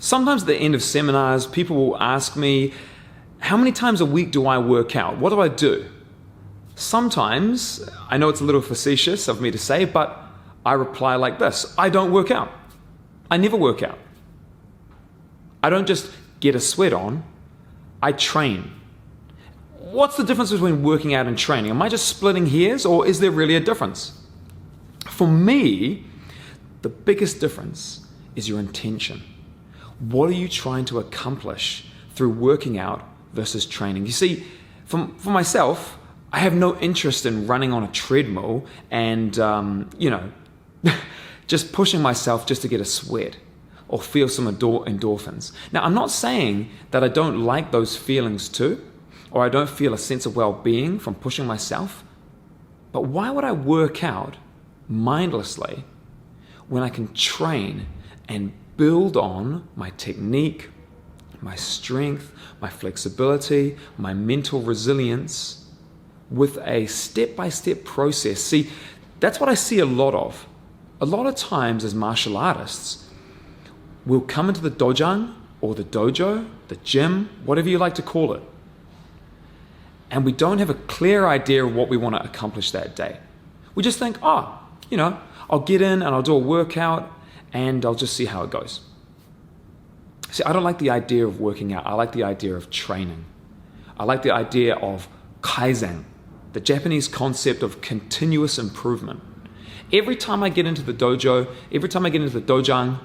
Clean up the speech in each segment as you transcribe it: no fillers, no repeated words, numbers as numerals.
Sometimes at the end of seminars, people will ask me, how many times a week do I work out? What do I do? Sometimes, I know it's a little facetious of me to say, but I reply like this: I don't work out. I never work out. I don't just get a sweat on, I train. What's the difference between working out and training? Am I just splitting hairs, or is there really a difference? For me, the biggest difference is your intention. What are you trying to accomplish through working out versus training? You see, for myself, I have no interest in running on a treadmill and, just pushing myself just to get a sweat or feel some endorphins. Now, I'm not saying that I don't like those feelings too, or I don't feel a sense of well-being from pushing myself, but why would I work out mindlessly when I can train and build on my technique, my strength, my flexibility, my mental resilience with a step-by-step process? See, that's what I see a lot of. A lot of times as martial artists, we'll come into the dojang or the dojo, the gym, whatever you like to call it, and we don't have a clear idea of what we want to accomplish that day. We just think, I'll get in and I'll do a workout and I'll just see how it goes. See, I don't like the idea of working out. I like the idea of training. I like the idea of kaizen, the Japanese concept of continuous improvement. Every time I get into the dojo, every time I get into the dojang,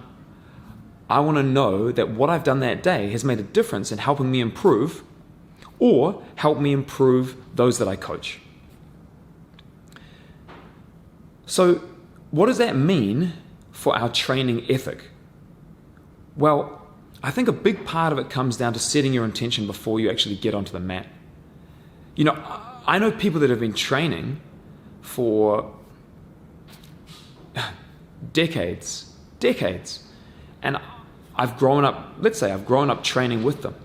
I want to know that what I've done that day has made a difference in helping me improve or help me improve those that I coach. So what does that mean for our training ethic? Well, I think a big part of it comes down to setting your intention before you actually get onto the mat. I know people that have been training for decades, and I've grown up training with them.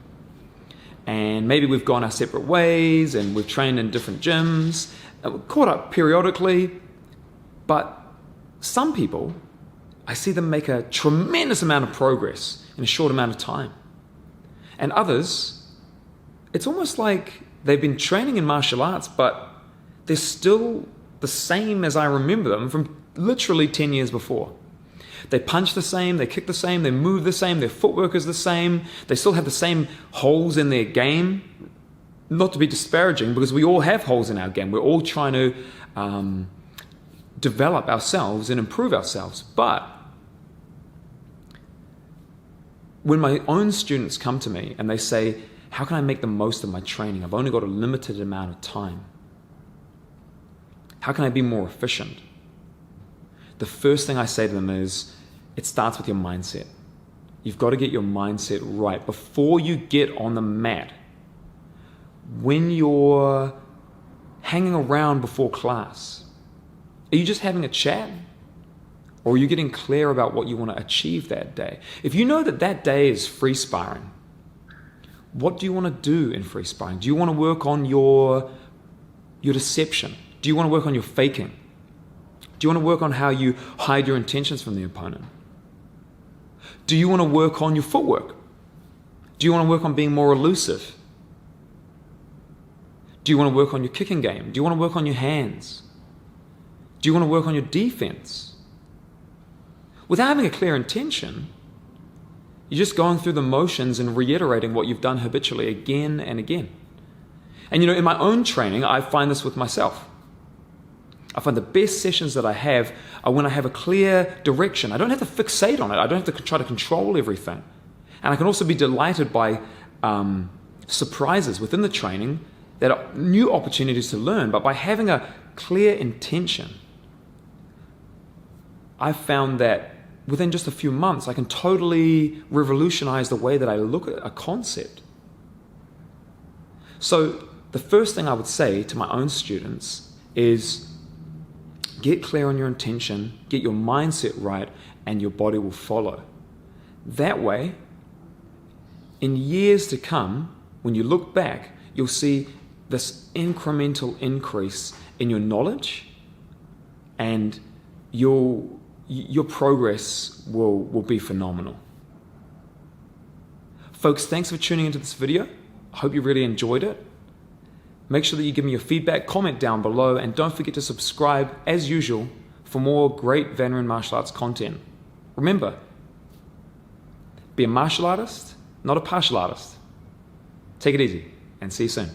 And maybe we've gone our separate ways and we've trained in different gyms and we're caught up periodically. But some people, I see them make a tremendous amount of progress in a short amount of time. And others, it's almost like they've been training in martial arts, but they're still the same as I remember them from literally 10 years before. They punch the same, they kick the same, they move the same, their footwork is the same, they still have the same holes in their game. Not to be disparaging, because we all have holes in our game. We're all trying to develop ourselves and improve ourselves. But when my own students come to me and they say, how can I make the most of my training? I've only got a limited amount of time. How can I be more efficient? The first thing I say to them is, it starts with your mindset. You've got to get your mindset right before you get on the mat. When you're hanging around before class, are you just having a chat? Or are you getting clear about what you want to achieve that day? If you know that that day is free sparring, what do you want to do in free sparring? Do you want to work on your deception? Do you want to work on your faking? Do you want to work on how you hide your intentions from the opponent? Do you want to work on your footwork? Do you want to work on being more elusive? Do you want to work on your kicking game? Do you want to work on your hands? Do you want to work on your defense? Without having a clear intention, you're just going through the motions and reiterating what you've done habitually again and again. And in my own training, I find this with myself. I find the best sessions that I have are when I have a clear direction. I don't have to fixate on it. I don't have to try to control everything. And I can also be delighted by surprises within the training that are new opportunities to learn. But by having a clear intention, I've found that within just a few months, I can totally revolutionize the way that I look at a concept. So the first thing I would say to my own students is get clear on your intention, get your mindset right, and your body will follow. That way, in years to come, when you look back, you'll see this incremental increase in your knowledge, and your progress will be phenomenal. Folks, thanks for tuning into this video. I hope you really enjoyed it. Make sure that you give me your feedback, comment down below, and don't forget to subscribe, as usual, for more great Van Roon martial arts content. Remember, be a martial artist, not a partial artist. Take it easy, and see you soon.